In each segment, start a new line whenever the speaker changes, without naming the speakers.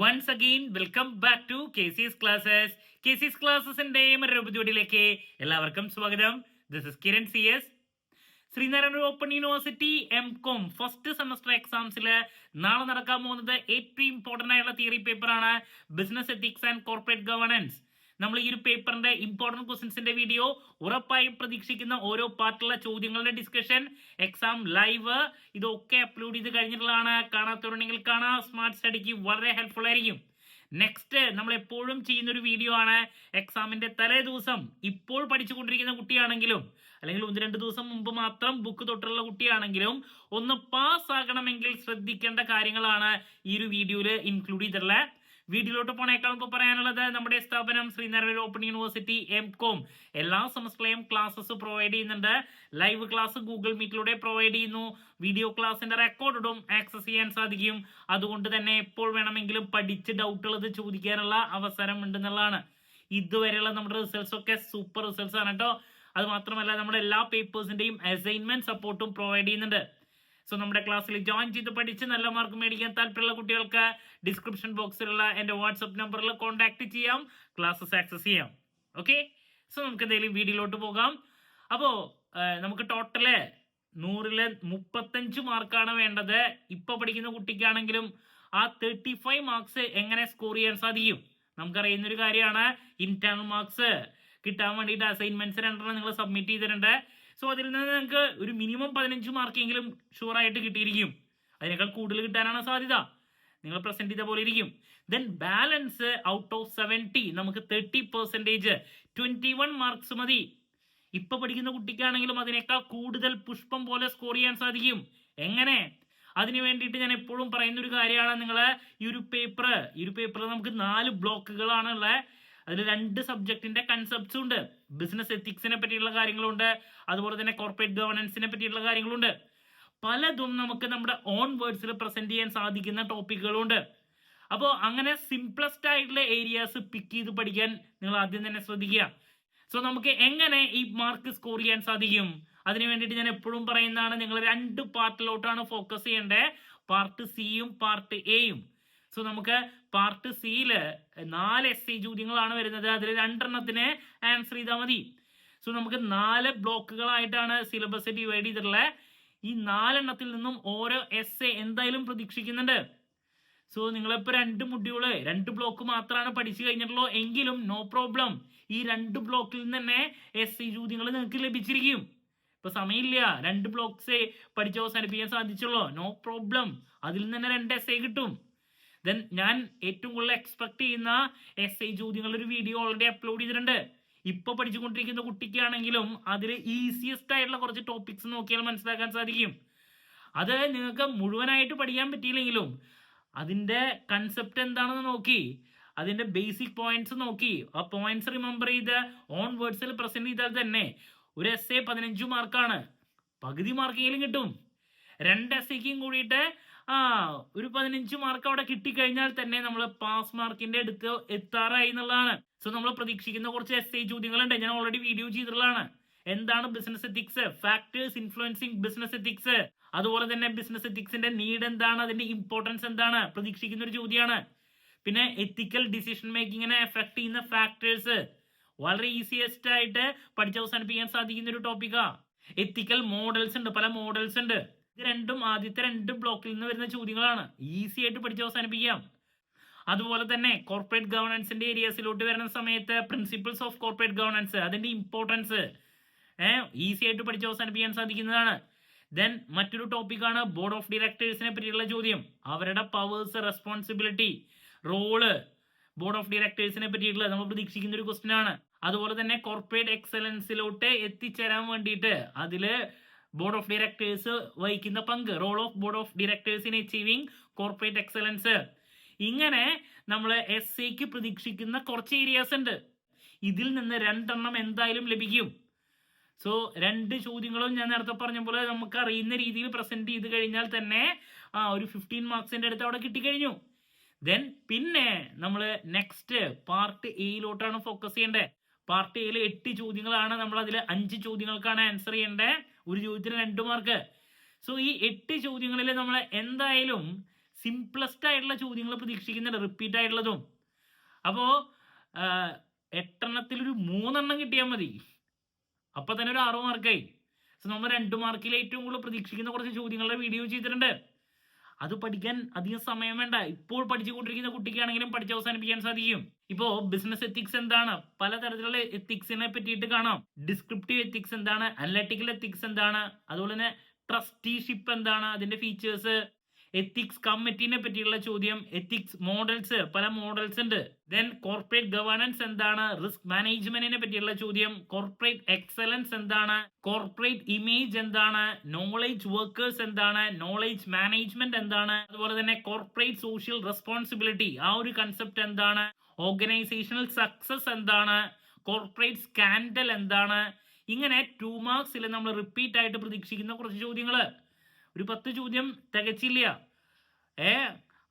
Once again welcome back to KC's classes. KC's ക്ലാസ്സസിന്റെ മറ്റൊരു എപ്പിസോഡിലേക്ക് എല്ലാവർക്കും സ്വാഗതം. This is Kiran CS. Sreenarayana open university MCOM first semester എക്സാംസിൽ നാളെ നടക്കാൻ പോകുന്നത് ഏറ്റവും ഇമ്പോർട്ടന്റ് ആയിട്ടുള്ള തിയറി പേപ്പറാണ് business ethics and corporate governance. നമ്മൾ ഈ ഒരു പേപ്പറിന്റെ ഇമ്പോർട്ടന്റ് ക്വസ്റ്റ്യൻസിന്റെ വീഡിയോ ഉറപ്പായും പ്രതീക്ഷിക്കുന്ന ഓരോ പാർട്ടിലുള്ള ചോദ്യങ്ങളുടെ ഡിസ്കഷൻ, എക്സാം ലൈവ് ഇതൊക്കെ അപ്ലോഡ് ചെയ്ത് കഴിഞ്ഞിട്ടുള്ളതാണ്. കാണാത്തവരുണ്ടെങ്കിൽ കാണാം. സ്മാർട്ട് സ്റ്റഡിക്ക് വളരെ ഹെൽപ്ഫുൾ ആയിരിക്കും. നെക്സ്റ്റ് നമ്മൾ എപ്പോഴും ചെയ്യുന്ന ഒരു വീഡിയോ ആണ് എക്സാമിന്റെ തലേ ദിവസം ഇപ്പോൾ പഠിച്ചുകൊണ്ടിരിക്കുന്ന കുട്ടിയാണെങ്കിലും അല്ലെങ്കിൽ 1-2 ദിവസം മുമ്പ് മാത്രം ബുക്ക് തൊട്ടുള്ള കുട്ടിയാണെങ്കിലും ഒന്ന് പാസ് ആകണമെങ്കിൽ ശ്രദ്ധിക്കേണ്ട കാര്യങ്ങളാണ് ഈ ഒരു വീഡിയോയിൽ ഇൻക്ലൂഡ് ചെയ്തിട്ടുള്ളത്. വീഡിയോയിലോട്ട് പോണേക്കാൾ മുമ്പ് പറയാനുള്ളത്, നമ്മുടെ സ്ഥാപനം ശ്രീനാരായണ ഓപ്പൺ യൂണിവേഴ്സിറ്റി MCOM എല്ലാ സെമസ്റ്ററിലെയും ക്ലാസ്സസ് പ്രൊവൈഡ് ചെയ്യുന്നുണ്ട്. ലൈവ് ക്ലാസ് ഗൂഗിൾ മീറ്റിലൂടെ പ്രൊവൈഡ് ചെയ്യുന്നു. വീഡിയോ ക്ലാസിന്റെ റെക്കോർഡും ആക്സസ് ചെയ്യാൻ സാധിക്കും. അതുകൊണ്ട് തന്നെ എപ്പോൾ വേണമെങ്കിലും പഠിച്ച് ഡൗട്ടുള്ളത് ചോദിക്കാനുള്ള അവസരം ഉണ്ടെന്നുള്ളതാണ്. ഇതുവരെയുള്ള നമ്മുടെ റിസൾട്ട്സ് ഒക്കെ സൂപ്പർ റിസൾട്ട്സ് ആണ് കേട്ടോ. അത് മാത്രമല്ല നമ്മുടെ എല്ലാ പേപ്പേഴ്സിന്റെയും അസൈൻമെന്റ് സപ്പോർട്ടും പ്രൊവൈഡ് ചെയ്യുന്നുണ്ട്. സോ നമ്മുടെ ക്ലാസ്സിൽ ജോയിൻ ചെയ്ത് പഠിച്ച് നല്ല മാർക്ക് മേടിക്കാൻ താല്പര്യമുള്ള കുട്ടികൾക്ക് ഡിസ്ക്രിപ്ഷൻ ബോക്സിലുള്ള എൻ്റെ വാട്സപ്പ് നമ്പറിൽ കോൺടാക്ട് ചെയ്യാം, ക്ലാസ്സസ് ആക്സസ് ചെയ്യാം. ഓക്കെ, സോ നമുക്ക് എന്തെങ്കിലും വീഡിയോയിലോട്ട് പോകാം. അപ്പോൾ നമുക്ക് ടോട്ടല് 100-ല് 35 മാർക്കാണ് വേണ്ടത്. ഇപ്പോൾ പഠിക്കുന്ന കുട്ടിക്കാണെങ്കിലും ആ 35 മാർക്സ് എങ്ങനെ സ്കോർ ചെയ്യാൻ സാധിക്കും? നമുക്കറിയുന്ന ഒരു കാര്യമാണ്, ഇന്റേണൽ മാർക്സ് കിട്ടാൻ വേണ്ടിയിട്ട് അസൈൻമെന്റ്സ് 2 നിങ്ങൾ സബ്മിറ്റ് ചെയ്തിട്ടുണ്ട്. സോ അതിൽ നിന്ന് നിങ്ങൾക്ക് ഒരു മിനിമം 15 മാർക്കെങ്കിലും ഷുവറായിട്ട് കിട്ടിയിരിക്കും. അതിനേക്കാൾ കൂടുതൽ കിട്ടാനാണ് സാധ്യത. നിങ്ങൾ പ്രസന്റ് ചെയ്ത പോലെ ഇരിക്കും. ദെൻ ബാലൻസ് ഔട്ട് ഓഫ് 70 നമുക്ക് 30% 21 മാർക്സ് മതി. ഇപ്പൊ പഠിക്കുന്ന കുട്ടിക്കാണെങ്കിലും അതിനേക്കാൾ കൂടുതൽ പുഷ്പം പോലെ സ്കോർ ചെയ്യാൻ സാധിക്കും. എങ്ങനെ? അതിനു വേണ്ടിയിട്ട് ഞാൻ എപ്പോഴും പറയുന്ന ഒരു കാര്യമാണ്, നിങ്ങൾ ഈ ഒരു പേപ്പർ നമുക്ക് 4 ബ്ലോക്കുകളാണ് ഉള്ളത്. അതിൽ 2 സബ്ജക്റ്റിന്റെ കൺസെപ്റ്റ്സും ഉണ്ട്. ബിസിനസ് എത്തിക്സിനെ പറ്റിയുള്ള കാര്യങ്ങളുണ്ട്, അതുപോലെ തന്നെ കോർപ്പറേറ്റ് ഗവേണൻസിനെ പറ്റിയുള്ള കാര്യങ്ങളുണ്ട്. പലതും നമുക്ക് നമ്മുടെ ഓൺ വേർഡ്സിൽ പ്രസന്റ് ചെയ്യാൻ സാധിക്കുന്ന ടോപ്പിക്കുകളുണ്ട്. അപ്പോൾ അങ്ങനെ സിംപ്ലസ്റ്റ് ആയിട്ടുള്ള ഏരിയാസ് പിക്ക് ചെയ്ത് പഠിക്കാൻ നിങ്ങൾ ആദ്യം തന്നെ ശ്രദ്ധിക്കുക. സോ നമുക്ക് എങ്ങനെ ഈ മാർക്ക് സ്കോർ ചെയ്യാൻ സാധിക്കും? അതിന് വേണ്ടിയിട്ട് ഞാൻ എപ്പോഴും പറയുന്നതാണ്, നിങ്ങൾ 2 പാർട്ടിലോട്ടാണ് ഫോക്കസ് ചെയ്യേണ്ടത്, പാർട്ട് സിയും പാർട്ട് എയും. സോ നമുക്ക് പാർട്ട് സിയില് 4 SI ചോദ്യങ്ങളാണ് വരുന്നത്. അതിൽ 2 ആൻസർ ചെയ്താൽ മതി. സോ നമുക്ക് 4 ബ്ലോക്കുകളായിട്ടാണ് സിലബസ് ഡിവൈഡ് ചെയ്തിട്ടുള്ളത്. ഈ 4 നിന്നും ഓരോ SI എന്തായാലും പ്രതീക്ഷിക്കുന്നുണ്ട്. സോ നിങ്ങളിപ്പോൾ 2 മൊഡ്യൂള് 2 ബ്ലോക്ക് മാത്രമാണ് പഠിച്ചു കഴിഞ്ഞിട്ടുള്ളൂ എങ്കിലും നോ പ്രോബ്ലം. ഈ 2 ബ്ലോക്കിൽ നിന്ന് തന്നെ SI ചോദ്യങ്ങൾ നിങ്ങൾക്ക് ലഭിച്ചിരിക്കും. ഇപ്പൊ സമയമില്ല, 2 ബ്ലോക്ക്സ് പഠിച്ച് അവസാനിപ്പിക്കാൻ സാധിച്ചുള്ളൂ, നോ പ്രോബ്ലം. അതിൽ നിന്ന് തന്നെ 2 SI കിട്ടും. ദെൻ ഞാൻ ഏറ്റവും കൂടുതൽ എക്സ്പെക്ട് ചെയ്യുന്ന SI ചോദ്യങ്ങളുടെ ഒരു വീഡിയോ ഓൾറെഡി അപ്ലോഡ് ചെയ്തിട്ടുണ്ട്. ഇപ്പൊ പഠിച്ചുകൊണ്ടിരിക്കുന്ന കുട്ടിക്കാണെങ്കിലും അതിൽ ഈസിയസ്റ്റ് ആയിട്ടുള്ള കുറച്ച് ടോപ്പിക്സ് നോക്കിയാൽ മനസ്സിലാക്കാൻ സാധിക്കും. അത് നിങ്ങൾക്ക് മുഴുവനായിട്ട് പഠിക്കാൻ പറ്റിയില്ലെങ്കിലും അതിന്റെ കൺസെപ്റ്റ് എന്താണെന്ന് നോക്കി, അതിന്റെ ബേസിക് പോയിന്റ്സ് നോക്കി ആ പോയിന്റ്സ് റിമെമ്പർ ചെയ്ത് ഓൺ വേർഡ്സിൽ പ്രസന്റ് ചെയ്താൽ തന്നെ ഒരു SI 15 മാർക്കാണ്. പകുതി മാർക്കെങ്കിലും കിട്ടും. 2 SIക്കും കൂടിയിട്ട് ഒരു 15 മാർക്ക് അവിടെ കിട്ടിക്കഴിഞ്ഞാൽ തന്നെ നമ്മൾ പാസ് മാർക്കിന്റെ അടുത്ത് എത്താറായി എന്നുള്ളതാണ്. സോ നമ്മൾ പ്രതീക്ഷിക്കുന്ന കുറച്ച് SI ചോദ്യങ്ങളുണ്ട്, ഞാൻ ഓൾറെഡി വീഡിയോ ചെയ്തിട്ടുള്ളതാണ്. എന്താണ് business ethics, factors influencing business ethics, അതുപോലെ തന്നെ ബിസിനസ് എത്തിക്സിന്റെ നീഡ് എന്താണ്, അതിന്റെ ഇമ്പോർട്ടൻസ് എന്താണ്, പ്രതീക്ഷിക്കുന്ന ഒരു ചോദ്യമാണ്. പിന്നെ എത്തിക്കൽ ഡിസിഷൻ മേക്കിങ്ങിനെ എഫക്ട് ചെയ്യുന്ന ഫാക്ടേഴ്സ് വളരെ ഈസിയസ്റ്റ് ആയിട്ട് പഠിച്ച് അവസാനിപ്പിക്കാൻ സാധിക്കുന്ന ഒരു ടോപ്പിക്കാ. എത്തിക്കൽ മോഡൽസ് ഉണ്ട്, പല മോഡൽസ് ഉണ്ട്. ഇത് രണ്ടും ആദ്യത്തെ 2 ബ്ലോക്കിൽ നിന്ന് വരുന്ന ചോദ്യങ്ങളാണ്, ഈസി ആയിട്ട് പഠിച്ച് അവസാനിപ്പിക്കാം. അതുപോലെ തന്നെ കോർപ്പറേറ്റ് ഗവേണൻസിന്റെ ഏരിയസിലോട്ട് വരുന്ന സമയത്ത് പ്രിൻസിപ്പിൾസ് ഓഫ് കോർപ്പറേറ്റ് ഗവേണൻസ്, അതിന്റെ ഇമ്പോർട്ടൻസ് ഈസി ആയിട്ട് പഠിച്ച് അവസാനിപ്പിക്കാൻ സാധിക്കുന്നതാണ്. ദെൻ മറ്റൊരു ടോപ്പിക്കാണ് ബോർഡ് ഓഫ് ഡയറക്ടേഴ്സിനെ പറ്റിയുള്ള ചോദ്യം. അവരുടെ powers, responsibility, role, board of ഡയറക്ടേഴ്സിനെ പറ്റിയിട്ടുള്ള നമ്മൾ പ്രതീക്ഷിക്കുന്ന ഒരു ക്വസ്റ്റ്യൻ ആണ്. അതുപോലെ തന്നെ കോർപ്പറേറ്റ് എക്സലൻസിലോട്ട് എത്തിച്ചേരാൻ വേണ്ടിയിട്ട് അതില് ബോർഡ് ഓഫ് ഡയറക്ടേഴ്സ് വഹിക്കുന്ന പങ്ക്, role of board of directors in achieving corporate excellence. ഇങ്ങനെ നമ്മൾ SIക്ക് പ്രതീക്ഷിക്കുന്ന കുറച്ച് ഏരിയാസ് ഉണ്ട്. ഇതിൽ നിന്ന് 2 എന്തായാലും ലഭിക്കും. സോ 2 ചോദ്യങ്ങളും ഞാൻ നേരത്തെ പറഞ്ഞ പോലെ നമുക്ക് അറിയുന്ന രീതിയിൽ പ്രസന്റ് ചെയ്ത് കഴിഞ്ഞാൽ തന്നെ ഒരു 15 മാർക്സിന്റെ അടുത്ത് അവിടെ കിട്ടിക്കഴിഞ്ഞു. ദെൻ പിന്നെ നമ്മൾ നെക്സ്റ്റ് പാർട്ട് എയിലോട്ടാണ് ഫോക്കസ് ചെയ്യേണ്ടത്. പാർട്ട് എയിൽ 8 ചോദ്യങ്ങളാണ്. നമ്മൾ അതിൽ 5 ചോദ്യങ്ങൾക്കാണ് ആൻസർ ചെയ്യേണ്ടത്. ഒരു ചോദ്യത്തിന് 2 മാർക്ക്. സോ ഈ 8 ചോദ്യങ്ങളിൽ നമ്മൾ എന്തായാലും സിംപ്ലസ്റ്റ് ആയിട്ടുള്ള ചോദ്യങ്ങൾ പ്രതീക്ഷിക്കുന്നുണ്ട്, റിപ്പീറ്റ് ആയിട്ടുള്ളതും. അപ്പോൾ 8 ഒരു 3 കിട്ടിയാൽ മതി, അപ്പോൾ തന്നെ ഒരു 6 മാർക്കായി. സോ നമ്മൾ 2 മാർക്കിൽ ഏറ്റവും കൂടുതൽ പ്രതീക്ഷിക്കുന്ന കുറച്ച് ചോദ്യങ്ങളുടെ വീഡിയോ ചെയ്തിട്ടുണ്ട്. അത് പഠിക്കാൻ അധികം സമയം വേണ്ട. ഇപ്പോൾ പഠിച്ചുകൊണ്ടിരിക്കുന്ന കുട്ടിക്കാണെങ്കിലും പഠിച്ച് അവസാനിപ്പിക്കാൻ സാധിക്കും. ഇപ്പോൾ ബിസിനസ് എത്തിക്സ് എന്താണ്, പലതരത്തിലുള്ള എത്തിക്സിനെ പറ്റിയിട്ട് കാണാം. ഡിസ്ക്രിപ്റ്റീവ് എത്തിക്സ് എന്താണ്, അനലിറ്റിക്കൽ എത്തിക്സ് എന്താണ്, അതുപോലെ തന്നെ ട്രസ്റ്റിഷിപ്പ് എന്താണ്, അതിന്റെ ഫീച്ചേഴ്സ്, എത്തിക്സ് കമ്മിറ്റിനെ പറ്റിയുള്ള ചോദ്യം, എത്തിക്സ് മോഡൽസ്, പല മോഡൽസ് ഉണ്ട്. ദെൻ കോർപ്പറേറ്റ് ഗവേണൻസ് എന്താണ്, റിസ്ക് മാനേജ്മെന്റിനെ പറ്റിയുള്ള ചോദ്യം, കോർപ്പറേറ്റ് എക്സലൻസ് എന്താണ്, കോർപ്പറേറ്റ് ഇമേജ് എന്താണ്, നോളേജ് വർക്കേഴ്സ് എന്താണ്, നോളേജ് മാനേജ്മെന്റ് എന്താണ്, അതുപോലെ തന്നെ കോർപ്പറേറ്റ് സോഷ്യൽ റെസ്പോൺസിബിലിറ്റി ആ ഒരു കൺസെപ്റ്റ് എന്താണ്, ഓർഗനൈസേഷണൽ സക്സസ് എന്താണ്, കോർപ്പറേറ്റ് സ്കാൻഡൽ എന്താണ്. ഇങ്ങനെ 2 മാർക്സിൽ നമ്മൾ റിപ്പീറ്റ് ആയിട്ട് പ്രതീക്ഷിക്കുന്ന കുറച്ച് ചോദ്യങ്ങൾ. ഒരു 10 ചോദ്യം തികച്ചില്ല,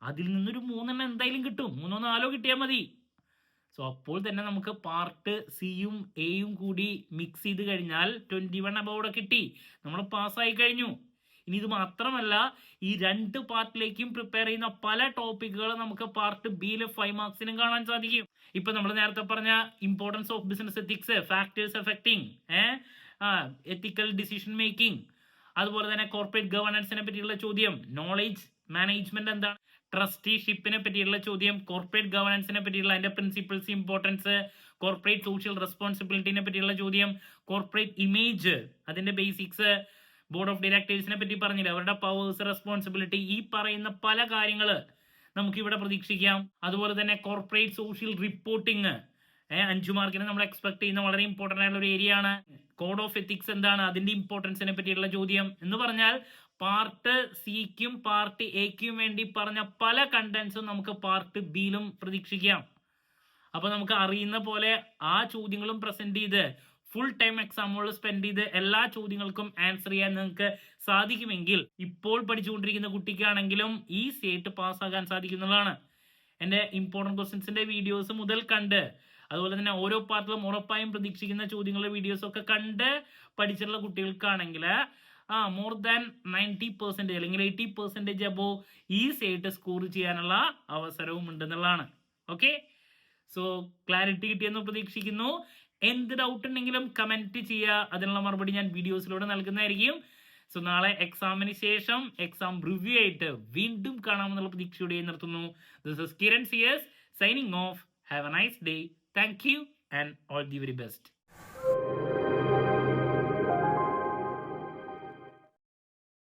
അതിൽ നിന്നൊരു 3 എന്തായാലും കിട്ടും, 3-4 കിട്ടിയാൽ മതി. സോ അപ്പോൾ തന്നെ നമുക്ക് പാർട്ട് സിയും എയും കൂടി മിക്സ് ചെയ്ത് കഴിഞ്ഞാൽ 21 അബോർഡ് കിട്ടി, നമ്മൾ പാസ്സായി കഴിഞ്ഞു. ഇനി ഇത് മാത്രമല്ല, ഈ 2 പാർട്ടിലേക്കും പ്രിപ്പയർ ചെയ്യുന്ന പല ടോപ്പിക്കുകൾ നമുക്ക് പാർട്ട് ബിയിൽ 5 മാർക്സിനും കാണാൻ സാധിക്കും. ഇപ്പൊ നമ്മൾ നേരത്തെ പറഞ്ഞ importance of business ethics, factors affecting ethical decision making, അതുപോലെ തന്നെ കോർപ്പറേറ്റ് ഗവേണൻസിനെ പറ്റിയുള്ള ചോദ്യം, നോളേജ് മാനേജ്മെന്റ് എന്താണ്, ട്രസ്റ്റിഷിപ്പിനെ പറ്റിയുള്ള ചോദ്യം, കോർപ്പറേറ്റ് ഗവേണൻസിനെ പറ്റിയുള്ള അതിന്റെ പ്രിൻസിപ്പിൾസ്, ഇമ്പോർട്ടൻസ്, കോർപ്പറേറ്റ് സോഷ്യൽ റെസ്പോൺസിബിലിറ്റിനെ പറ്റിയുള്ള ചോദ്യം, കോർപ്പറേറ്റ് ഇമേജ് അതിന്റെ ബേസിക്സ്, ബോർഡ് ഓഫ് ഡയറക്ടേഴ്സിനെ പറ്റി പറഞ്ഞില്ല, അവരുടെ പവേഴ്സ്, റെസ്പോൺസിബിലിറ്റി, ഈ പറയുന്ന പല കാര്യങ്ങൾ നമുക്ക് ഇവിടെ പ്രതീക്ഷിക്കാം. അതുപോലെ തന്നെ കോർപ്പറേറ്റ് സോഷ്യൽ റിപ്പോർട്ടിംഗ് 5 മാർക്കിന് നമ്മൾ എക്സ്പെക്ട് ചെയ്യുന്ന വളരെ ഇമ്പോർട്ടന്റ് ആയിട്ടുള്ള ഒരു ഏരിയ ആണ്. കോഡ് ഓഫ് എത്തിക്സ് എന്താണ്, അതിന്റെ ഇമ്പോർട്ടൻസിനെ പറ്റിയുള്ള ചോദ്യം. എന്ന് പറഞ്ഞാൽ പാർട്ട് സിക്കും പാർട്ട് എക്കും വേണ്ടി പറഞ്ഞ പല കണ്ടന്റ്സും നമുക്ക് പാർട്ട് ബിയിലും പ്രതീക്ഷിക്കാം. അപ്പൊ നമുക്ക് അറിയുന്ന പോലെ ആ ചോദ്യങ്ങളും പ്രസന്റ് ചെയ്ത് ഫുൾ ടൈം എക്സാമുകൾ സ്പെൻഡ് ചെയ്ത് എല്ലാ ചോദ്യങ്ങൾക്കും ആൻസർ ചെയ്യാൻ നിങ്ങൾക്ക് സാധിക്കുമെങ്കിൽ ഇപ്പോൾ പഠിച്ചുകൊണ്ടിരിക്കുന്ന കുട്ടിക്കാണെങ്കിലും ഈസി ആയിട്ട് പാസ്സാകാൻ സാധിക്കുന്നതാണ്. എൻ്റെ ഇമ്പോർട്ടൻറ്റ് ക്വസ്റ്റ്യൻസിന്റെ വീഡിയോസ് മുതൽ കണ്ട്, അതുപോലെ തന്നെ ഓരോ പാർട്ടിലും ഉറപ്പായും പ്രതീക്ഷിക്കുന്ന ചോദ്യങ്ങളുടെ വീഡിയോസ് ഒക്കെ കണ്ട് പഠിച്ചിട്ടുള്ള കുട്ടികൾക്കാണെങ്കിൽ മോർ ദാൻ 90% അല്ലെങ്കിൽ 80% അബോ ഈസി ആയിട്ട് സ്കോർ ചെയ്യാനുള്ള അവസരവും ഉണ്ടെന്നുള്ളതാണ്. ഓക്കെ, സോ ക്ലാരിറ്റി കിട്ടിയെന്ന് പ്രതീക്ഷിക്കുന്നു. എന്ത് ഡൗട്ട് ഉണ്ടെങ്കിലും കമന്റ് ചെയ്യുക, അതിനുള്ള മറുപടി ഞാൻ വീഡിയോസിലൂടെ നൽകുന്നതായിരിക്കും. സോ നാളെ എക്സാമിന് ശേഷം എക്സാം റിവ്യൂ ആയിട്ട് വീണ്ടും കാണാമെന്നുള്ള പ്രതീക്ഷയോടെ നിർത്തുന്നു. This is Kiran CS signing off. Have a nice day. Thank you and all the very best.